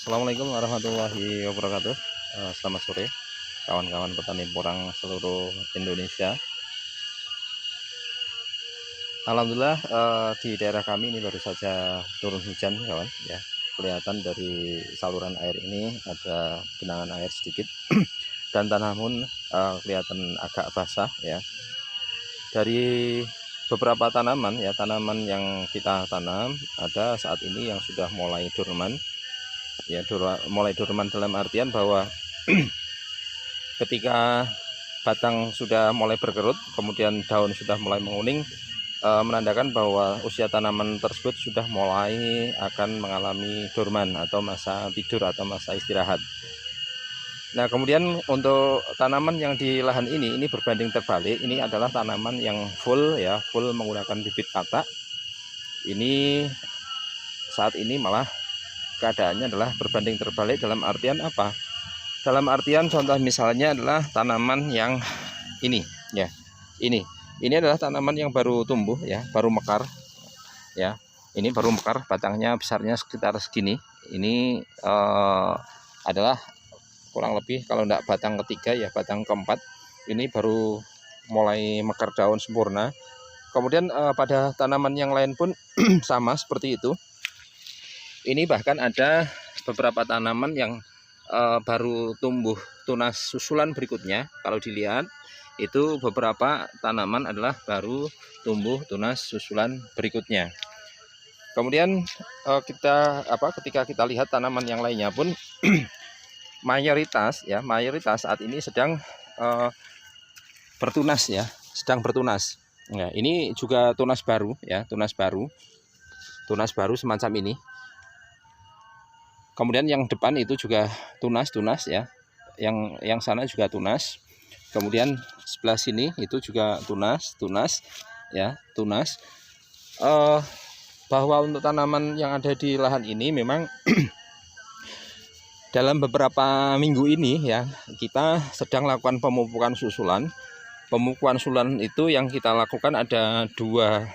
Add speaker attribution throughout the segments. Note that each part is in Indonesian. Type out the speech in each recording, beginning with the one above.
Speaker 1: Assalamualaikum warahmatullahi wabarakatuh. Selamat sore kawan-kawan petani porang seluruh Indonesia. Alhamdulillah di daerah kami ini baru saja turun hujan kawan ya. Kelihatan dari saluran air ini ada genangan air sedikit dan tanah pun kelihatan agak basah ya. Dari beberapa tanaman ya, tanaman yang kita tanam ada saat ini yang sudah mulai dorman ya, mulai dorman dalam artian bahwa ketika batang sudah mulai berkerut kemudian daun sudah mulai menguning, menandakan bahwa usia tanaman tersebut sudah mulai akan mengalami dorman atau masa tidur atau masa istirahat. Nah, kemudian untuk tanaman yang di lahan ini berbanding terbalik. Ini adalah tanaman yang full ya, full menggunakan bibit katak. Ini saat ini malah keadaannya adalah berbanding terbalik dalam artian apa? Dalam artian contoh misalnya adalah tanaman yang ini ya. Ini adalah tanaman yang baru tumbuh ya, baru mekar ya. Ini baru mekar, batangnya besarnya sekitar segini. Ini adalah kurang lebih kalau tidak batang ketiga ya, batang keempat. Ini baru mulai mekar daun sempurna. Kemudian pada tanaman yang lain pun sama seperti itu. Ini bahkan ada beberapa tanaman yang baru tumbuh tunas susulan berikutnya. Kalau dilihat itu beberapa tanaman adalah baru tumbuh tunas susulan berikutnya. Kemudian ketika kita lihat tanaman yang lainnya pun mayoritas saat ini sedang bertunas ya, sedang bertunas. Nah, ini juga tunas baru ya, tunas baru semacam ini. Kemudian yang depan itu juga tunas ya, yang sana juga tunas. Kemudian sebelah sini itu juga tunas ya, tunas. Bahwa untuk tanaman yang ada di lahan ini memang dalam beberapa minggu ini ya, kita sedang lakukan pemupukan susulan. Pemupukan susulan itu yang kita lakukan ada dua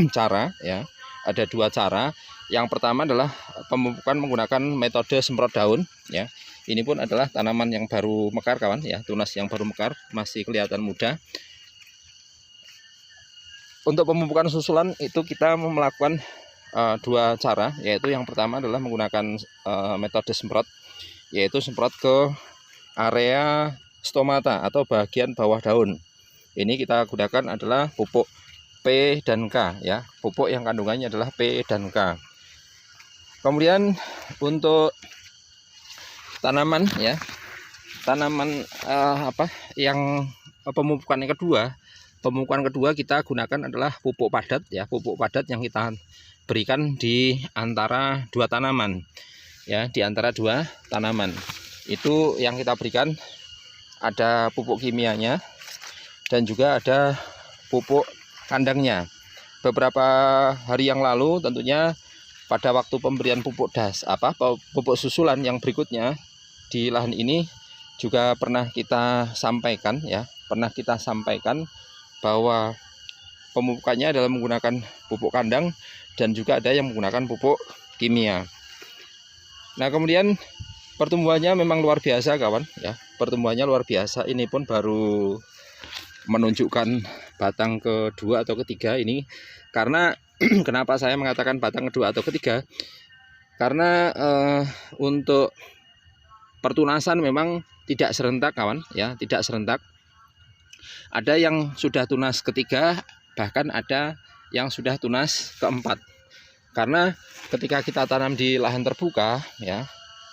Speaker 1: cara ya, ada dua cara. Yang pertama adalah pemupukan menggunakan metode semprot daun ya. Ini pun adalah tanaman yang baru mekar kawan ya, tunas yang baru mekar, masih kelihatan muda. Untuk pemupukan susulan itu kita melakukan dua cara, yaitu yang pertama adalah menggunakan metode semprot, yaitu semprot ke area stomata atau bagian bawah daun. Ini kita gunakan adalah pupuk P dan K ya, pupuk yang kandungannya adalah P dan K. Kemudian untuk tanaman ya, yang pemupukan kedua kita gunakan adalah pupuk padat ya, pupuk padat yang kita berikan di antara dua tanaman ya, di antara dua tanaman. Itu yang kita berikan ada pupuk kimianya dan juga ada pupuk kandangnya. Beberapa hari yang lalu tentunya pada waktu pemberian pupuk pupuk susulan yang berikutnya di lahan ini juga pernah kita sampaikan ya, bahwa pemupukannya adalah menggunakan pupuk kandang dan juga ada yang menggunakan pupuk kimia. Nah, kemudian pertumbuhannya memang luar biasa kawan ya, pertumbuhannya luar biasa. Ini pun baru menunjukkan batang kedua atau ketiga ini. Karena kenapa saya mengatakan batang kedua atau ketiga? Karena untuk pertunasan memang tidak serentak kawan ya, tidak serentak. Ada yang sudah tunas ketiga, bahkan ada yang sudah tunas keempat. Karena ketika kita tanam di lahan terbuka ya,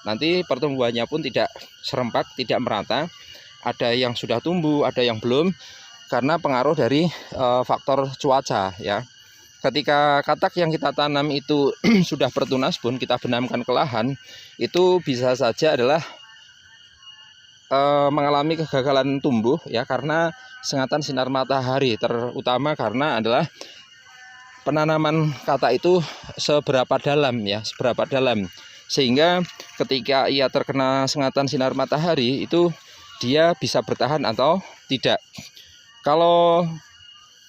Speaker 1: nanti pertumbuhannya pun tidak serempak, tidak merata. Ada yang sudah tumbuh, ada yang belum, karena pengaruh dari faktor cuaca ya. Ketika katak yang kita tanam itu sudah bertunas pun kita benamkan ke lahan, itu bisa saja adalah mengalami kegagalan tumbuh ya, karena sengatan sinar matahari, terutama karena adalah penanaman katak itu seberapa dalam ya, seberapa dalam, sehingga ketika ia terkena sengatan sinar matahari itu dia bisa bertahan atau tidak. Kalau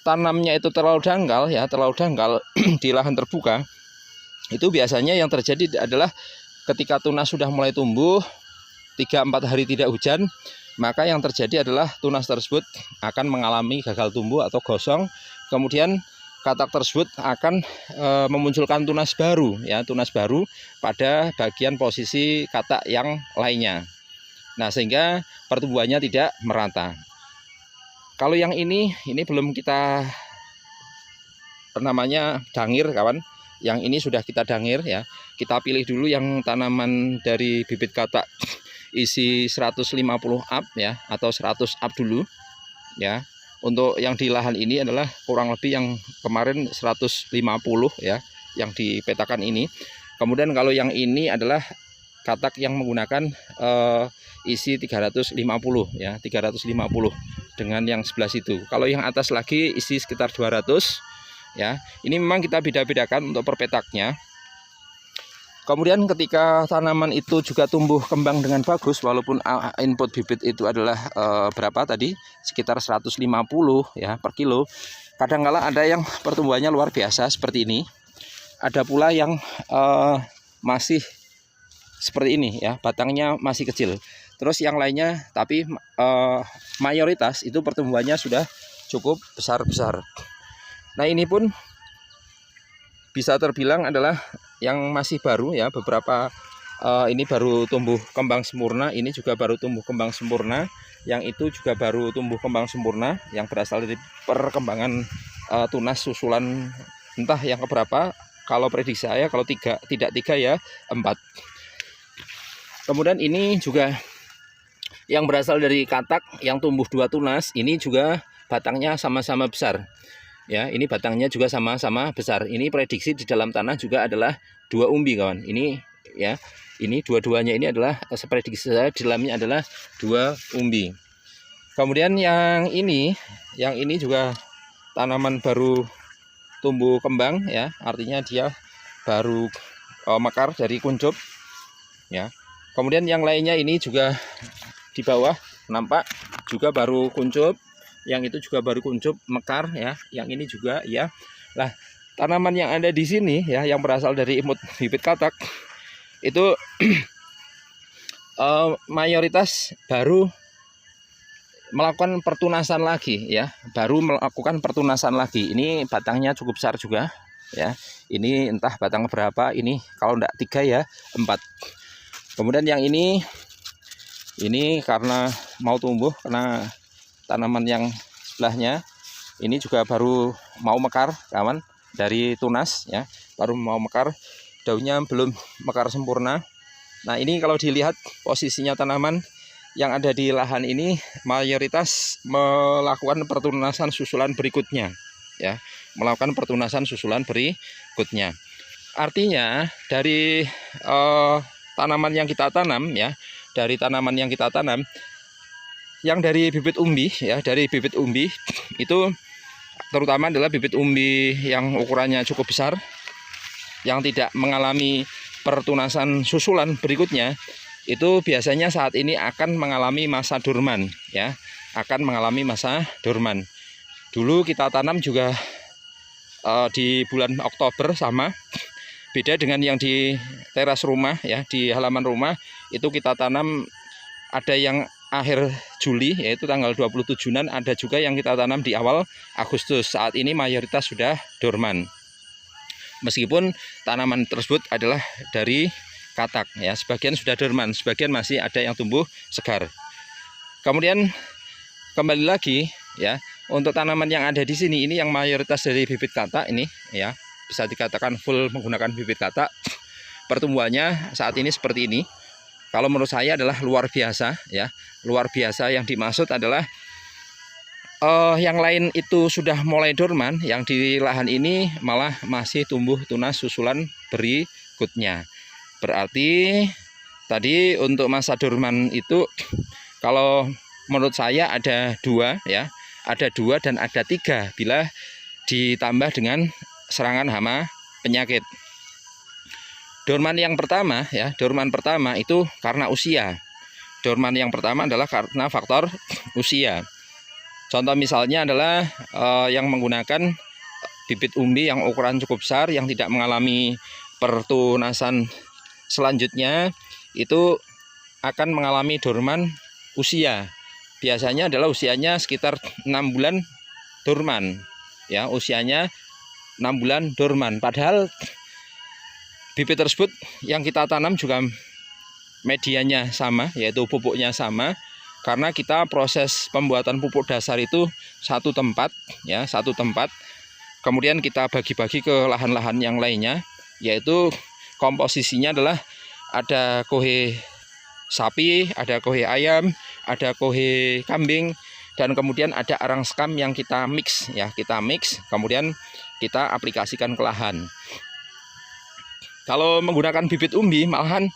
Speaker 1: tanamnya itu terlalu dangkal di lahan terbuka, itu biasanya yang terjadi adalah ketika tunas sudah mulai tumbuh 3-4 hari tidak hujan, maka yang terjadi adalah tunas tersebut akan mengalami gagal tumbuh atau gosong. Kemudian katak tersebut akan memunculkan tunas baru, ya, tunas baru pada bagian posisi katak yang lainnya. Nah, sehingga pertumbuhannya tidak merata. Kalau yang ini belum kita namanya dangir, kawan. Yang ini sudah kita dangir, ya. Kita pilih dulu yang tanaman dari bibit katak isi 150 up, ya, atau 100 up dulu, ya. Untuk yang di lahan ini adalah kurang lebih yang kemarin 150, ya, yang dipetakan ini. Kemudian kalau yang ini adalah katak yang menggunakan isi 350, ya, 350 dengan yang sebelah situ. Kalau yang atas lagi isi sekitar 200, ya. Ini memang kita beda-bedakan untuk perpetaknya. Kemudian ketika tanaman itu juga tumbuh kembang dengan bagus, walaupun input bibit itu adalah berapa tadi, sekitar 150, ya, per kilo. Kadang-kala ada yang pertumbuhannya luar biasa seperti ini. Ada pula yang masih seperti ini, ya, batangnya masih kecil. Terus yang lainnya, tapi mayoritas itu pertumbuhannya sudah cukup besar-besar. Nah, ini pun bisa terbilang adalah yang masih baru, ya. Beberapa ini baru tumbuh kembang sempurna, ini juga baru tumbuh kembang sempurna, yang itu juga baru tumbuh kembang sempurna, yang berasal dari perkembangan tunas susulan entah yang keberapa. Kalau prediksi saya, kalau tidak 3 ya 4. Kemudian ini juga yang berasal dari katak yang tumbuh 2 tunas, ini juga batangnya sama-sama besar. Ya, ini batangnya juga sama-sama besar. Ini prediksi di dalam tanah juga adalah 2 umbi, kawan. Ini, ya, ini dua-duanya ini adalah prediksi saya di dalamnya adalah 2 umbi. Kemudian yang ini juga tanaman baru tumbuh kembang, ya. Artinya dia baru mekar dari kuncup, ya. Kemudian yang lainnya ini juga di bawah nampak juga baru kuncup. Yang itu juga baru kuncup mekar, ya. Yang ini juga, ya. Lah, tanaman yang ada di sini, ya, yang berasal dari imut bibit katak itu mayoritas baru melakukan pertunasan lagi, ya. Baru melakukan pertunasan lagi. Ini batangnya cukup besar juga, ya. Ini entah batang berapa, ini kalau enggak 3 ya 4. Kemudian yang ini karena mau tumbuh, karena tanaman yang sebelahnya ini juga baru mau mekar, kawan, dari tunas, ya, baru mau mekar, daunnya belum mekar sempurna. Nah, ini kalau dilihat posisinya tanaman yang ada di lahan ini mayoritas melakukan pertunasan susulan berikutnya, ya, melakukan pertunasan susulan berikutnya. Artinya dari tanaman yang kita tanam, ya, dari tanaman yang kita tanam yang dari bibit umbi, ya, dari bibit umbi itu terutama adalah bibit umbi yang ukurannya cukup besar, yang tidak mengalami pertunasan susulan berikutnya, itu biasanya saat ini akan mengalami masa dorman, ya, akan mengalami masa dorman. Dulu kita tanam juga di bulan Oktober sama, beda dengan yang di teras rumah, ya, di halaman rumah itu kita tanam ada yang akhir Juli, yaitu tanggal 27-an, ada juga yang kita tanam di awal Agustus. Saat ini mayoritas sudah dorman. Meskipun tanaman tersebut adalah dari katak, ya, sebagian sudah dorman, sebagian masih ada yang tumbuh segar. Kemudian kembali lagi, ya, untuk tanaman yang ada di sini ini yang mayoritas dari bibit katak ini, ya, bisa dikatakan full menggunakan bibit katak. Pertumbuhannya saat ini seperti ini. Kalau menurut saya adalah luar biasa, ya, luar biasa. Yang dimaksud adalah yang lain itu sudah mulai dorman, yang di lahan ini malah masih tumbuh tunas susulan berikutnya. Berarti tadi untuk masa dorman itu kalau menurut saya ada 2, ya, ada 2 dan ada 3 bila ditambah dengan serangan hama penyakit. Dorman yang pertama, ya, dorman pertama itu karena usia. Dorman yang pertama adalah karena faktor usia. Contoh misalnya adalah yang menggunakan bibit umbi yang ukuran cukup besar, yang tidak mengalami pertunasan selanjutnya itu akan mengalami dorman usia. Biasanya adalah usianya sekitar 6 bulan dorman, ya, usianya 6 bulan dorman. Padahal bibit tersebut yang kita tanam juga medianya sama, yaitu pupuknya sama, karena kita proses pembuatan pupuk dasar itu satu tempat, ya, satu tempat. Kemudian kita bagi-bagi ke lahan-lahan yang lainnya, yaitu komposisinya adalah ada kohe sapi, ada kohe ayam, ada kohe kambing, dan kemudian ada arang sekam yang kita mix, ya, kita mix, kemudian kita aplikasikan ke lahan. Kalau menggunakan bibit umbi, malahan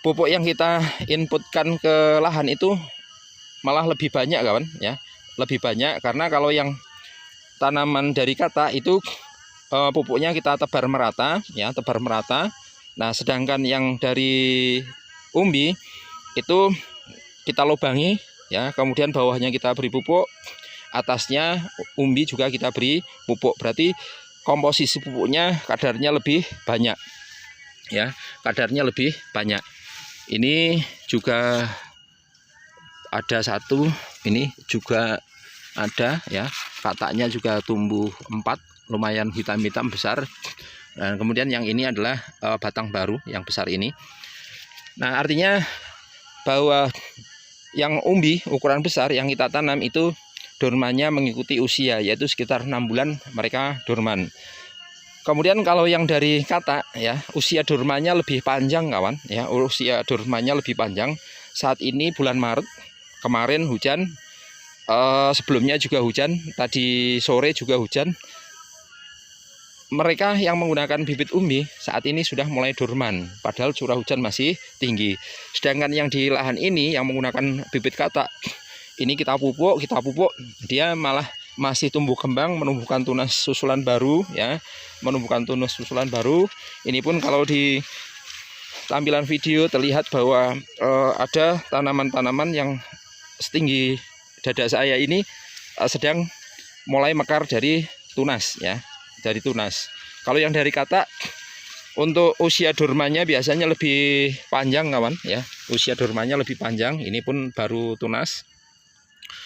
Speaker 1: pupuk yang kita inputkan ke lahan itu malah lebih banyak, kawan, ya, lebih banyak. Karena kalau yang tanaman dari kata itu pupuknya kita tebar merata, ya, tebar merata. Nah, sedangkan yang dari umbi itu kita lubangi, ya, kemudian bawahnya kita beri pupuk, atasnya umbi juga kita beri pupuk. Berarti komposisi pupuknya kadarnya lebih banyak, ya, kadarnya lebih banyak. Ini juga ada satu, ini juga ada, ya, katanya juga tumbuh 4, lumayan hitam-hitam besar. Dan kemudian yang ini adalah batang baru yang besar ini. Nah, artinya bahwa yang umbi ukuran besar yang kita tanam itu dormannya mengikuti usia, yaitu sekitar 6 bulan mereka dorman. Kemudian kalau yang dari kata, ya, usia dormannya lebih panjang, kawan, ya, usia dormannya lebih panjang. Saat ini bulan Maret, kemarin hujan, sebelumnya juga hujan, tadi sore juga hujan. Mereka yang menggunakan bibit umbi saat ini sudah mulai dorman, padahal curah hujan masih tinggi. Sedangkan yang di lahan ini yang menggunakan bibit kata, ini kita pupuk, dia malah masih tumbuh kembang, menumbuhkan tunas susulan baru, ya, menumbuhkan tunas susulan baru. Ini pun kalau di tampilan video terlihat bahwa ada tanaman-tanaman yang setinggi dada saya ini sedang mulai mekar dari tunas, ya, dari tunas. Kalau yang dari kata, untuk usia dormannya biasanya lebih panjang, kawan, ya, usia dormannya lebih panjang. Ini pun baru tunas.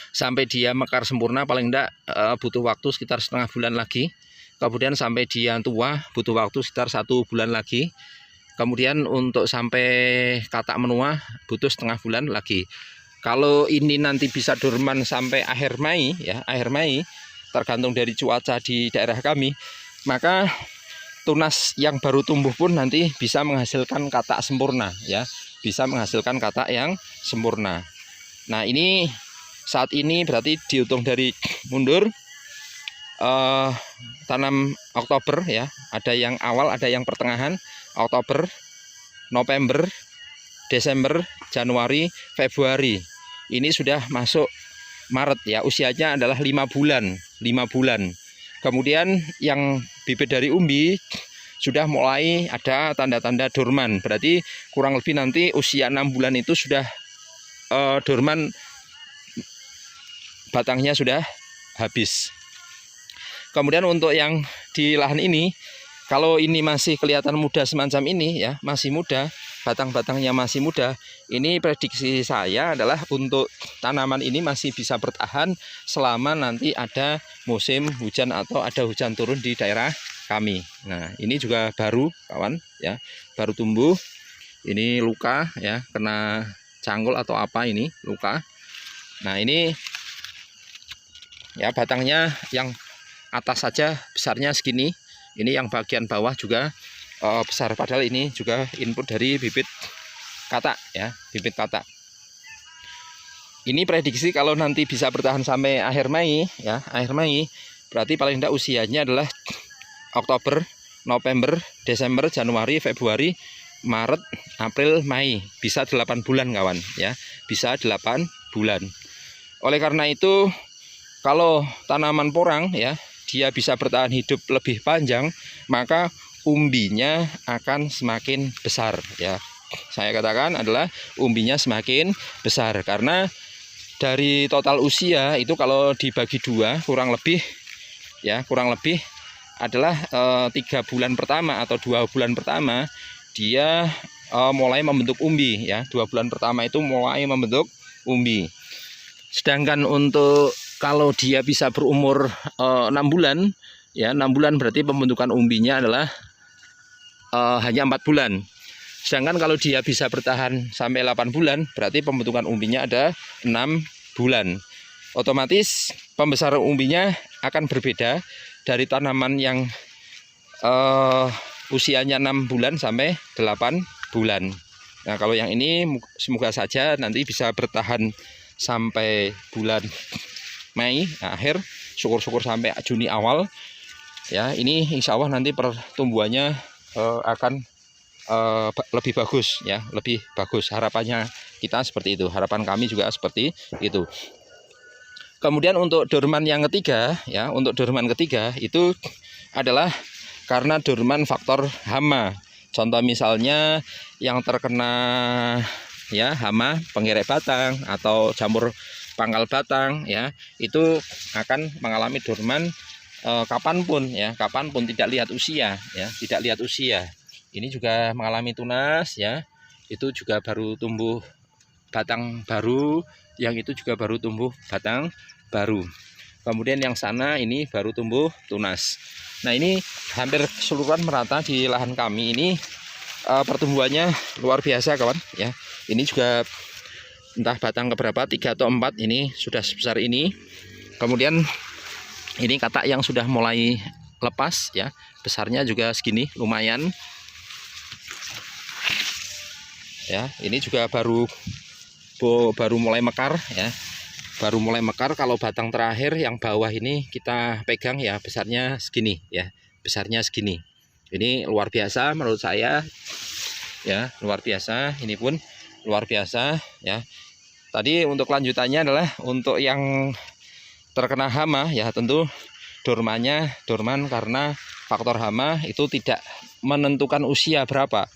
Speaker 1: Sampai dia mekar sempurna paling enggak butuh waktu sekitar setengah bulan lagi. Kemudian sampai dia tua butuh waktu sekitar 1 bulan lagi. Kemudian untuk sampai katak menua butuh setengah bulan lagi. Kalau ini nanti bisa dorman sampai akhir Mei, ya, akhir Mei, tergantung dari cuaca di daerah kami, maka tunas yang baru tumbuh pun nanti bisa menghasilkan katak sempurna, ya, bisa menghasilkan katak yang sempurna. Nah, ini saat ini berarti dihitung dari mundur, tanam Oktober, ya, ada yang awal, ada yang pertengahan. Oktober, November, Desember, Januari, Februari. Ini sudah masuk Maret, ya, usianya adalah 5 bulan. Kemudian yang bibit dari umbi sudah mulai ada tanda-tanda dorman. Berarti kurang lebih nanti usia 6 bulan itu sudah dorman, batangnya sudah habis. Kemudian untuk yang di lahan ini, kalau ini masih kelihatan muda semacam ini, ya, masih muda, batang-batangnya masih muda, ini prediksi saya adalah untuk tanaman ini masih bisa bertahan selama nanti ada musim hujan atau ada hujan turun di daerah kami. Nah, ini juga baru, kawan, ya, baru tumbuh. Ini luka, ya, kena canggul atau apa, ini luka. Nah, ini, ya, batangnya yang atas saja besarnya segini. Ini yang bagian bawah juga besar, padahal ini juga input dari bibit kata, ya, bibit kata. Ini prediksi kalau nanti bisa bertahan sampai akhir Mei, ya, akhir Mei, berarti paling tidak usianya adalah Oktober, November, Desember, Januari, Februari, Maret, April, Mei. Bisa 8 bulan, kawan, ya, bisa 8 bulan. Oleh karena itu, kalau tanaman porang, ya, dia bisa bertahan hidup lebih panjang, maka umbinya akan semakin besar, ya. Saya katakan adalah umbinya semakin besar, karena dari total usia itu kalau dibagi 2 kurang lebih, ya, kurang lebih adalah 3 bulan pertama atau 2 bulan pertama dia mulai membentuk umbi ya. 2 bulan pertama itu mulai membentuk umbi. Sedangkan untuk kalau dia bisa berumur 6 bulan ya, 6 bulan berarti pembentukan umbinya adalah hanya 4 bulan. Sedangkan kalau dia bisa bertahan sampai 8 bulan berarti pembentukan umbinya ada 6 bulan. Otomatis pembesaran umbinya akan berbeda dari tanaman yang usianya 6 bulan sampai 8 bulan. Nah, kalau yang ini semoga saja nanti bisa bertahan sampai bulan Mei akhir, syukur-syukur sampai Juni awal. Ya, ini insya Allah nanti pertumbuhannya akan lebih bagus ya, lebih bagus. Harapannya kita seperti itu, harapan kami juga seperti itu. Kemudian untuk dorman yang ketiga ya, untuk dorman ketiga itu adalah karena dorman faktor hama. Contoh misalnya yang terkena ya hama pengerek batang atau jamur pangkal batang ya, itu akan mengalami dorman kapanpun ya, kapanpun, tidak lihat usia ya, tidak lihat usia. Ini juga mengalami tunas ya, itu juga baru tumbuh batang baru, yang itu juga baru tumbuh batang baru. Kemudian yang sana ini baru tumbuh tunas. Nah, ini hampir keseluruhan merata di lahan kami ini pertumbuhannya luar biasa kawan ya. Ini juga entah batang keberapa, 3 atau 4 ini sudah sebesar ini. Kemudian ini katak yang sudah mulai lepas ya, besarnya juga segini, lumayan. Ya, ini juga baru mulai mekar ya. Baru mulai mekar. Kalau batang terakhir yang bawah ini kita pegang ya, besarnya segini ya. Besarnya segini. Ini luar biasa menurut saya. Ya, luar biasa. Ini pun luar biasa ya. Tadi untuk lanjutannya adalah untuk yang terkena hama ya, tentu dorman karena faktor hama itu tidak menentukan usia berapa.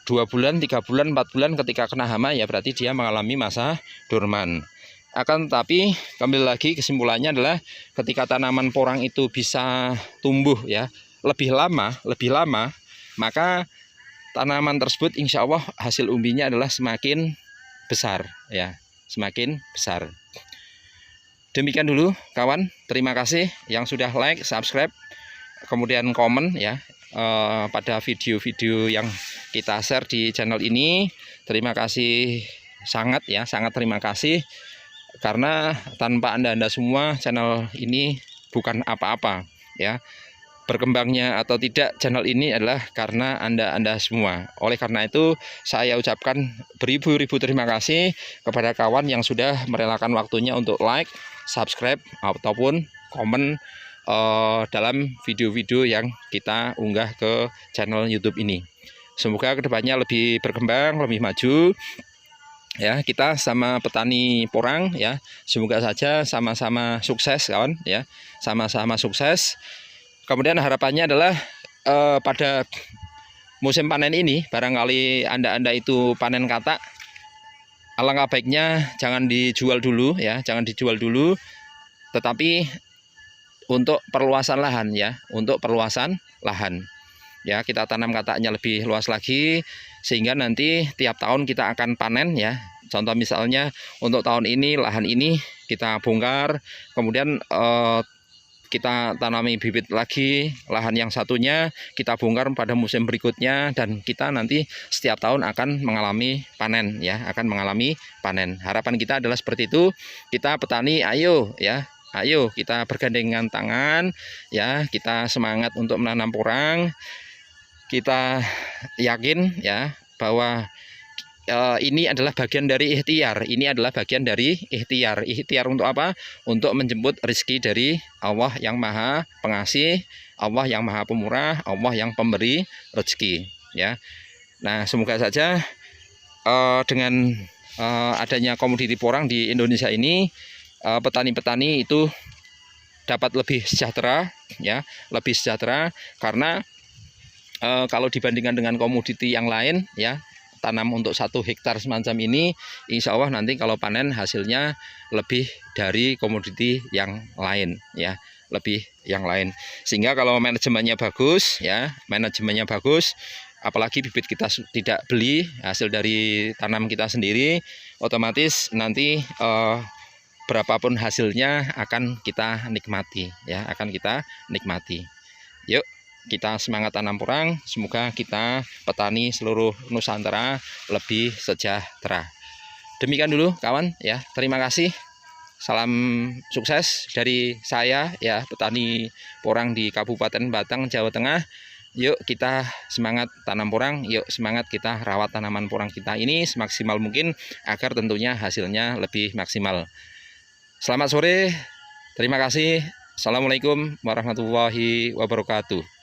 Speaker 1: 2 bulan, 3 bulan, 4 bulan ketika kena hama ya berarti dia mengalami masa dorman. Akan tetapi kembali lagi kesimpulannya adalah ketika tanaman porang itu bisa tumbuh ya lebih lama, maka tanaman tersebut insya Allah hasil umbinya adalah semakin besar ya, semakin besar. Demikian dulu kawan, terima kasih yang sudah like, subscribe, kemudian komen ya pada video-video yang kita share di channel ini. Terima kasih sangat ya, sangat terima kasih, karena tanpa anda semua channel ini bukan apa-apa ya. Berkembangnya atau tidak channel ini adalah karena anda semua. Oleh karena itu saya ucapkan beribu-ribu terima kasih kepada kawan yang sudah merelakan waktunya untuk like, subscribe ataupun komen dalam video-video yang kita unggah ke channel YouTube ini. Semoga kedepannya lebih berkembang, lebih maju ya, kita sama petani porang ya. Semoga saja sama-sama sukses kawan ya, sama-sama sukses. Kemudian harapannya adalah pada musim panen ini barangkali anda itu panen katak, alangkah baiknya jangan dijual dulu ya, jangan dijual dulu, tetapi untuk perluasan lahan ya, untuk perluasan lahan ya, kita tanam kataknya lebih luas lagi sehingga nanti tiap tahun kita akan panen ya. Contoh misalnya untuk tahun ini lahan ini kita bongkar, kemudian kita tanami bibit lagi, lahan yang satunya kita bongkar pada musim berikutnya, dan kita nanti setiap tahun akan mengalami panen ya, akan mengalami panen. Harapan kita adalah seperti itu. Kita petani ayo ya, ayo kita bergandengan tangan ya, kita semangat untuk menanam porang. Kita yakin ya bahwa ini adalah bagian dari ikhtiar. Ini adalah bagian dari ikhtiar. Ikhtiar untuk apa? Untuk menjemput rezeki dari Allah yang Maha Pengasih, Allah yang Maha Pemurah, Allah yang pemberi rezeki ya. Nah, semoga saja dengan adanya komoditi porang di Indonesia ini, petani-petani itu dapat lebih sejahtera ya, lebih sejahtera, karena kalau dibandingkan dengan komoditi yang lain ya, tanam untuk 1 hektar semacam ini, insya Allah nanti kalau panen hasilnya lebih dari komoditi yang lain ya, lebih yang lain. Sehingga kalau manajemennya bagus ya, manajemennya bagus, apalagi bibit kita tidak beli, hasil dari tanam kita sendiri, otomatis nanti berapapun hasilnya akan kita nikmati ya, akan kita nikmati. Yuk kita semangat tanam porang, semoga kita petani seluruh Nusantara lebih sejahtera. Demikian dulu kawan ya, terima kasih. Salam sukses dari saya ya, petani porang di Kabupaten Batang, Jawa Tengah. Yuk kita semangat tanam porang, yuk semangat kita rawat tanaman porang kita ini semaksimal mungkin agar tentunya hasilnya lebih maksimal. Selamat sore, terima kasih. Assalamualaikum warahmatullahi wabarakatuh.